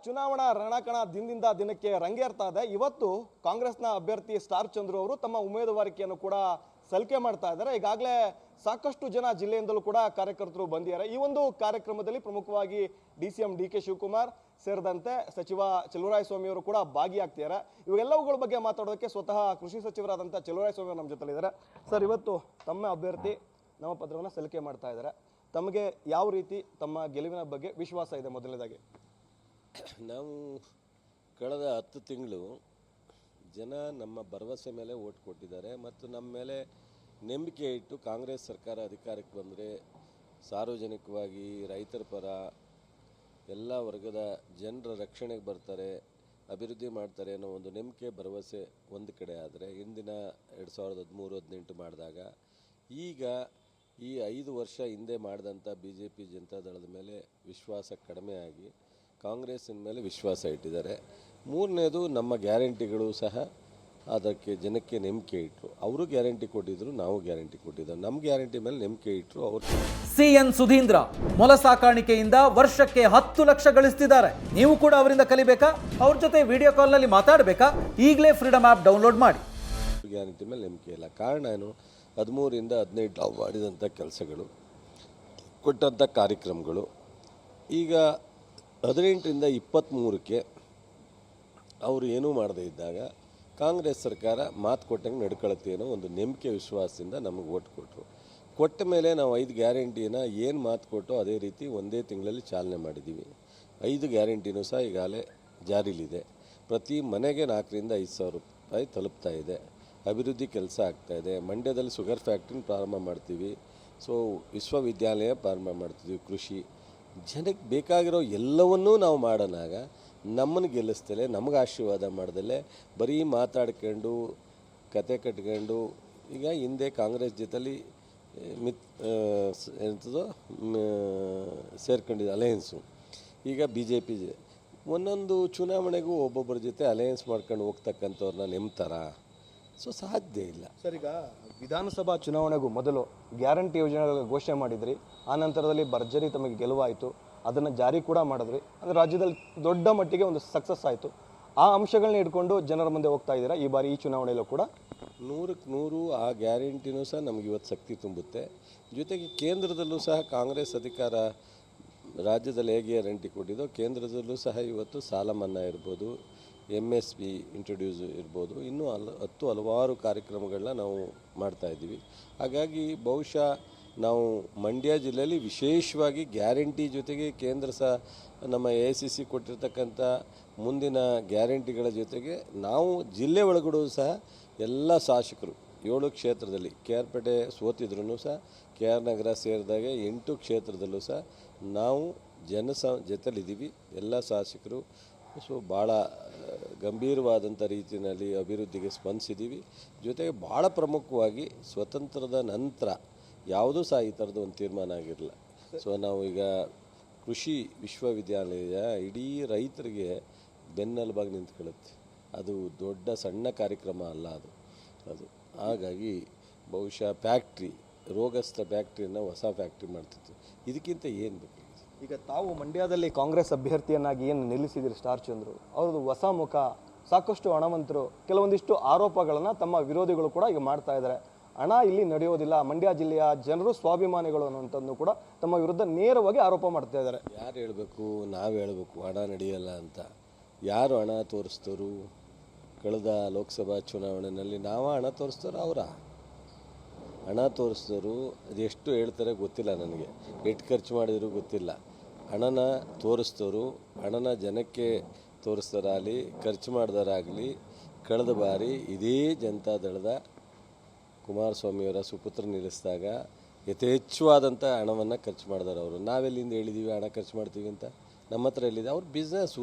ಚುನಾವಣಾ ರಣಕಣ ದಿನದಿಂದ ದಿನಕ್ಕೆ ರಂಗೇರ್ತಾ ಇದೆ. ಇವತ್ತು ಕಾಂಗ್ರೆಸ್ನ ಅಭ್ಯರ್ಥಿ ಸ್ಟಾರ್ ಚಂದ್ರು ಅವರು ತಮ್ಮ ಉಮೇದುವಾರಿಕೆಯನ್ನು ಕೂಡ ಸಲ್ಲಿಕೆ ಮಾಡ್ತಾ ಇದ್ದಾರೆ. ಈಗಾಗಲೇ ಸಾಕಷ್ಟು ಜನ ಜಿಲ್ಲೆಯಿಂದಲೂ ಕೂಡ ಕಾರ್ಯಕರ್ತರು ಬಂದಿದ್ದಾರೆ. ಈ ಒಂದು ಕಾರ್ಯಕ್ರಮದಲ್ಲಿ ಪ್ರಮುಖವಾಗಿ DCM DK ಶಿವಕುಮಾರ್ ಸೇರಿದಂತೆ ಸಚಿವ ಚಲುವರಾಯಸ್ವಾಮಿ ಅವರು ಕೂಡ ಭಾಗಿಯಾಗ್ತಿದ್ದಾರೆ. ಇವೆಲ್ಲವುಗಳ ಬಗ್ಗೆ ಮಾತಾಡೋದಕ್ಕೆ ಸ್ವತಃ ಕೃಷಿ ಸಚಿವರಾದಂಥ ಚಲುವರಾಯಸ್ವಾಮಿ ಅವರು ನಮ್ಮ ಜೊತೆಲಿದ್ದಾರೆ. ಸರ್, ಇವತ್ತು ತಮ್ಮ ಅಭ್ಯರ್ಥಿ ನಾಮಪತ್ರವನ್ನು ಸಲ್ಲಿಕೆ ಮಾಡ್ತಾ ಇದ್ದಾರೆ. ತಮಗೆ ಯಾವ ರೀತಿ ತಮ್ಮ ಗೆಲುವಿನ ಬಗ್ಗೆ ವಿಶ್ವಾಸ ಇದೆ? ಮೊದಲನೇದಾಗಿ ನಾವು ಕಳೆದ 10 ತಿಂಗಳು ಜನ ನಮ್ಮ ಭರವಸೆ ಮೇಲೆ ಓಟ್ ಕೊಟ್ಟಿದ್ದಾರೆ ಮತ್ತು ನಮ್ಮ ಮೇಲೆ ನಂಬಿಕೆ ಇಟ್ಟು ಕಾಂಗ್ರೆಸ್ ಸರ್ಕಾರ ಅಧಿಕಾರಕ್ಕೆ ಬಂದರೆ ಸಾರ್ವಜನಿಕವಾಗಿ ರೈತರ ಪರ ಎಲ್ಲ ವರ್ಗದ ಜನರ ರಕ್ಷಣೆಗೆ ಬರ್ತಾರೆ, ಅಭಿವೃದ್ಧಿ ಮಾಡ್ತಾರೆ ಅನ್ನೋ ಒಂದು ನಂಬಿಕೆ ಭರವಸೆ ಒಂದು ಕಡೆ ಆದರೆ, ಇಂದಿನ 2013-18 ಮಾಡಿದಾಗ ಈಗ ಈ 5 ವರ್ಷ ಹಿಂದೆ ಮಾಡಿದಂಥ BJP ಜನತಾದಳದ ಮೇಲೆ ವಿಶ್ವಾಸ ಕಡಿಮೆ ಆಗಿ ಕಾಂಗ್ರೆಸ್ಸಿನ ಮೇಲೆ ವಿಶ್ವಾಸ ಇಟ್ಟಿದ್ದಾರೆ. ಮೂರನೇದು, ನಮ್ಮ ಗ್ಯಾರಂಟಿಗಳು ಸಹ ಅದಕ್ಕೆ ಜನಕ್ಕೆ ನಂಬಿಕೆ ಇಟ್ಟರು. ಅವರು ಗ್ಯಾರಂಟಿ ಕೊಟ್ಟಿದ್ರು, ನಾವು ಗ್ಯಾರಂಟಿ ಕೊಟ್ಟಿದ್ದೇವೆ. ನಮ್ಮ ಗ್ಯಾರಂಟಿ ಮೇಲೆ ನಂಬಿಕೆ ಇಟ್ಟರು ಅವರು. CN ಸುಧೀಂದ್ರ ಮೊಲ ಸಾಕಾಣಿಕೆಯಿಂದ ವರ್ಷಕ್ಕೆ 10 ಲಕ್ಷ ಗಳಿಸ್ತಿದ್ದಾರೆ. ನೀವು ಕೂಡ ಅವರಿಂದ ಕಲಿಬೇಕಾ? ಅವ್ರ ಜೊತೆ ವಿಡಿಯೋ ಕಾಲ್ನಲ್ಲಿ ಮಾತಾಡಬೇಕಾ? ಈಗಲೇ ಫ್ರೀಡಮ್ ಆ್ಯಪ್ ಡೌನ್ಲೋಡ್ ಮಾಡಿ. ಗ್ಯಾರಂಟಿ ಮೇಲೆ ನಂಬಿಕೆ ಇಲ್ಲ. ಕಾರಣ ಏನು? 13ರಿಂದ 18 ನಾವು ಮಾಡಿದಂಥ ಕೆಲಸಗಳು, ಕೊಟ್ಟಂಥ ಕಾರ್ಯಕ್ರಮಗಳು. ಈಗ 18ರಿಂದ 23ಕ್ಕೆ ಅವರು ಏನೂ ಮಾಡದೇ ಇದ್ದಾಗ ಕಾಂಗ್ರೆಸ್ ಸರ್ಕಾರ ಮಾತು ಕೊಟ್ಟಂಗೆ ನಡ್ಕೊಳತ್ತೆ ಅನ್ನೋ ಒಂದು ನಂಬಿಕೆ ವಿಶ್ವಾಸದಿಂದ ನಮಗೆ ಓಟ್ ಕೊಟ್ಟರು. ಕೊಟ್ಟ ಮೇಲೆ ನಾವು 5 ಗ್ಯಾರಂಟಿನ ಏನು ಮಾತು ಕೊಟ್ಟು ಅದೇ ರೀತಿ ಒಂದೇ ತಿಂಗಳಲ್ಲಿ ಚಾಲನೆ ಮಾಡಿದ್ದೀವಿ. 5 ಗ್ಯಾರಂಟಿನೂ ಸಹ ಈಗಾಗಲೇ ಜಾರಿಲಿದೆ. ಪ್ರತಿ ಮನೆಗೆ 4ರಿಂದ 5 ಸಾವಿರ ರೂಪಾಯಿ ತಲುಪ್ತಾ ಇದೆ. ಅಭಿವೃದ್ಧಿ ಕೆಲಸ ಆಗ್ತಾಯಿದೆ. ಮಂಡ್ಯದಲ್ಲಿ ಶುಗರ್ ಫ್ಯಾಕ್ಟ್ರಿನ ಪ್ರಾರಂಭ ಮಾಡ್ತೀವಿ. ಸೊ ವಿಶ್ವವಿದ್ಯಾಲಯ ಪ್ರಾರಂಭ ಮಾಡ್ತಿದ್ದೀವಿ. ಕೃಷಿ ಜನಕ್ಕೆ ಬೇಕಾಗಿರೋ ಎಲ್ಲವನ್ನೂ ನಾವು ಮಾಡೋಣಾಗ ನಮ್ಮನ್ನು ಗೆಲ್ಲಿಸ್ತಲೇ, ನಮಗೆ ಆಶೀರ್ವಾದ ಮಾಡ್ದಲೇ ಬರೀ ಮಾತಾಡ್ಕೊಂಡು ಕತೆ ಕಟ್ಕೊಂಡು, ಈಗ ಹಿಂದೆ ಕಾಂಗ್ರೆಸ್ ಜೊತೆಲಿ ಎಂಥದೋ ಸೇರ್ಕೊಂಡಿದ್ದು ಅಲಯನ್ಸು, ಈಗ BJP ಒಂದೊಂದು ಚುನಾವಣೆಗೂ ಒಬ್ಬೊಬ್ಬರ ಜೊತೆ ಅಲಯನ್ಸ್ ಮಾಡ್ಕೊಂಡು ಹೋಗ್ತಕ್ಕಂಥವ್ರನ್ನ ನೆಮ್ತಾರ? ಸೊ ಸಾಧ್ಯ ಇಲ್ಲ. ಸರ್, ಈಗ ವಿಧಾನಸಭಾ ಚುನಾವಣೆಗೂ ಮೊದಲು ಗ್ಯಾರಂಟಿ ಯೋಜನೆಗಳ ಘೋಷಣೆ ಮಾಡಿದ್ರಿ. ಆ ನಂತರದಲ್ಲಿ ಭರ್ಜರಿ ತಮಗೆ ಗೆಲುವಾಯಿತು, ಅದನ್ನು ಜಾರಿ ಕೂಡ ಮಾಡಿದ್ರಿ. ಅಂದರೆ ರಾಜ್ಯದಲ್ಲಿ ದೊಡ್ಡ ಮಟ್ಟಿಗೆ ಒಂದು ಸಕ್ಸಸ್ ಆಯಿತು. ಆ ಅಂಶಗಳನ್ನ ಇಟ್ಕೊಂಡು ಜನರ ಮುಂದೆ ಹೋಗ್ತಾ ಇದ್ದೀರಾ ಈ ಬಾರಿ ಈ ಚುನಾವಣೆಯಲ್ಲೂ ಕೂಡ? 100ಕ್ಕೆ 100 ಆ ಗ್ಯಾರಂಟಿನೂ ಸಹ ನಮಗೆ ಇವತ್ತು ಶಕ್ತಿ ತುಂಬುತ್ತೆ. ಜೊತೆಗೆ ಕೇಂದ್ರದಲ್ಲೂ ಸಹ ಕಾಂಗ್ರೆಸ್ ಅಧಿಕಾರ ರಾಜ್ಯದಲ್ಲಿ ಹೇಗೆ ಗ್ಯಾರಂಟಿ ಕೊಟ್ಟಿದ್ದೋ ಕೇಂದ್ರದಲ್ಲೂ ಸಹ ಇವತ್ತು ಸಾಲ ಮನ್ನಾ ಇರ್ಬೋದು, MSP ಇಂಟ್ರೊಡ್ಯೂಸ್ ಇರ್ಬೋದು, ಇನ್ನೂ ಹಲವಾರು ಕಾರ್ಯಕ್ರಮಗಳನ್ನ ನಾವು ಮಾಡ್ತಾಯಿದ್ದೀವಿ. ಹಾಗಾಗಿ ಬಹುಶಃ ನಾವು ಮಂಡ್ಯ ಜಿಲ್ಲೆಯಲ್ಲಿ ವಿಶೇಷವಾಗಿ ಗ್ಯಾರಂಟಿ ಜೊತೆಗೆ ಕೇಂದ್ರ ಸಹ ನಮ್ಮ AICC ಕೊಟ್ಟಿರ್ತಕ್ಕಂಥ ಮುಂದಿನ ಗ್ಯಾರಂಟಿಗಳ ಜೊತೆಗೆ ನಾವು ಜಿಲ್ಲೆ ಒಳಗಡೆ ಸಹ ಎಲ್ಲ ಶಾಸಕರು 7 ಕ್ಷೇತ್ರದಲ್ಲಿ KR ಪೇಟೆ ಸೋತಿದ್ರೂ ಸಹ KR ನಗರ ಸೇರಿದಾಗ 8 ಕ್ಷೇತ್ರದಲ್ಲೂ ಸಹ ನಾವು ಜೊತೆಲಿದ್ದೀವಿ. ಎಲ್ಲ ಶಾಸಕರು ಸೊ ಭಾಳ ಗಂಭೀರವಾದಂಥ ರೀತಿಯಲ್ಲಿ ಅಭಿವೃದ್ಧಿಗೆ ಸ್ಪಂದಿಸಿದ್ದೀವಿ. ಜೊತೆಗೆ ಭಾಳ ಪ್ರಮುಖವಾಗಿ ಸ್ವತಂತ್ರದ ನಂತರ ಯಾವುದೂ ಸಹ ಈ ಥರದ್ದು ಒಂದು ತೀರ್ಮಾನ ಆಗಿರಲಿಲ್ಲ. ಸೊ ನಾವು ಈಗ ಕೃಷಿ ವಿಶ್ವವಿದ್ಯಾಲಯ ಇಡೀ ರೈತರಿಗೆ ಬೆನ್ನೆಲುಬಾಗಿ ನಿಂತ್ಕೊಳ್ಳುತ್ತೆ. ಅದು ದೊಡ್ಡ ಸಣ್ಣ ಕಾರ್ಯಕ್ರಮ ಅಲ್ಲ ಅದು. ಹಾಗಾಗಿ ಬಹುಶಃ ಫ್ಯಾಕ್ಟ್ರಿ, ರೋಗಸ್ಥ ಫ್ಯಾಕ್ಟ್ರಿಯನ್ನು ಹೊಸ ಫ್ಯಾಕ್ಟ್ರಿ ಮಾಡ್ತಿತ್ತು. ಇದಕ್ಕಿಂತ ಏನು ಬೇಕು? ಈಗ ತಾವು ಮಂಡ್ಯದಲ್ಲಿ ಕಾಂಗ್ರೆಸ್ ಅಭ್ಯರ್ಥಿಯನ್ನಾಗಿ ಏನು ನಿಲ್ಲಿಸಿದಿರಿ ಸ್ಟಾರ್ ಚಂದ್ರು, ಅವ್ರದ್ದು ಹೊಸ ಮುಖ, ಸಾಕಷ್ಟು ಹಣವಂತರು, ಕೆಲವೊಂದಿಷ್ಟು ಆರೋಪಗಳನ್ನು ತಮ್ಮ ವಿರೋಧಿಗಳು ಕೂಡ ಈಗ ಮಾಡ್ತಾ ಇದ್ದಾರೆ. ಹಣ ಇಲ್ಲಿ ನಡೆಯೋದಿಲ್ಲ, ಮಂಡ್ಯ ಜಿಲ್ಲೆಯ ಜನರು ಸ್ವಾಭಿಮಾನಿಗಳು ಅನ್ನುವಂಥದ್ದು ಕೂಡ ತಮ್ಮ ವಿರುದ್ಧ ನೇರವಾಗಿ ಆರೋಪ ಮಾಡ್ತಾ ಇದ್ದಾರೆ. ಯಾರು ಹೇಳಬೇಕು? ನಾವು ಹೇಳಬೇಕು ಹಣ ನಡೆಯಲ್ಲ ಅಂತ? ಯಾರು ಹಣ ತೋರಿಸ್ತರು? ಕಳೆದ ಲೋಕಸಭಾ ಚುನಾವಣೆಯಲ್ಲಿ ನಾವು ಹಣ ತೋರಿಸ್ತರೋ ಅವರ ಹಣ ತೋರಿಸಿದವರು? ಅದೆಷ್ಟು ಹೇಳ್ತಾರೆ ಗೊತ್ತಿಲ್ಲ ನನಗೆ, ಎಷ್ಟು ಖರ್ಚು ಮಾಡಿದ್ರು ಗೊತ್ತಿಲ್ಲ. ಹಣನ ತೋರಿಸಿದವರು ಹಣನ ಜನಕ್ಕೆ ತೋರಿಸ್ತಾರಾಗಲಿ ಖರ್ಚು ಮಾಡಿದಾರಾಗಲಿ ಕಳೆದ ಬಾರಿ ಇದೇ ಜನತಾದಳದ ಕುಮಾರಸ್ವಾಮಿಯವರ ಸುಪುತ್ರ ನಿಲ್ಲಿಸಿದಾಗ ಯಥೇಚ್ಛವಾದಂಥ ಹಣವನ್ನು ಖರ್ಚು ಮಾಡಿದಾರೆ ಅವರು. ನಾವೆಲ್ಲಿಂದ ಹೇಳಿದ್ದೀವಿ ಹಣ ಖರ್ಚು ಮಾಡ್ತೀವಿ ಅಂತ? ನಮ್ಮ ಹತ್ರ ಎಲ್ಲಿದೆ? ಅವ್ರು ಬಿಸ್ನೆಸ್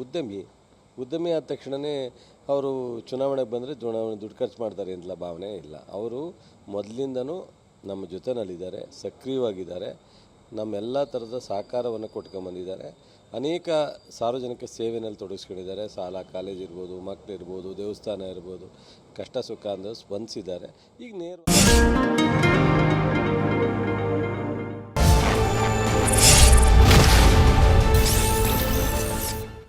ಉದ್ಯಮಿ ಆದ ತಕ್ಷಣವೇ ಅವರು ಚುನಾವಣೆಗೆ ಬಂದರೆ ದುಡ್ಡು ಖರ್ಚು ಮಾಡ್ತಾರೆ ಅಂತಲ್ಲ ಭಾವನೆ ಇಲ್ಲ. ಅವರು ಮೊದಲಿಂದನೂ ನಮ್ಮ ಜೊತೆನಲ್ಲಿದ್ದಾರೆ, ಸಕ್ರಿಯವಾಗಿದ್ದಾರೆ, ನಮ್ಮೆಲ್ಲ ಥರದ ಸಹಕಾರವನ್ನು ಕೊಟ್ಕೊಂಬಂದಿದ್ದಾರೆ. ಅನೇಕ ಸಾರ್ವಜನಿಕ ಸೇವೆಯಲ್ಲಿ ತೊಡಗಿಸ್ಕೊಂಡಿದ್ದಾರೆ. ಶಾಲಾ ಕಾಲೇಜ್ ಇರ್ಬೋದು, ಮಕ್ಕಳಿರ್ಬೋದು, ದೇವಸ್ಥಾನ ಇರ್ಬೋದು, ಕಷ್ಟ ಸುಖ ಅಂದರೆ ಸ್ಪಂದಿಸಿದ್ದಾರೆ. ಈಗ ನೇರ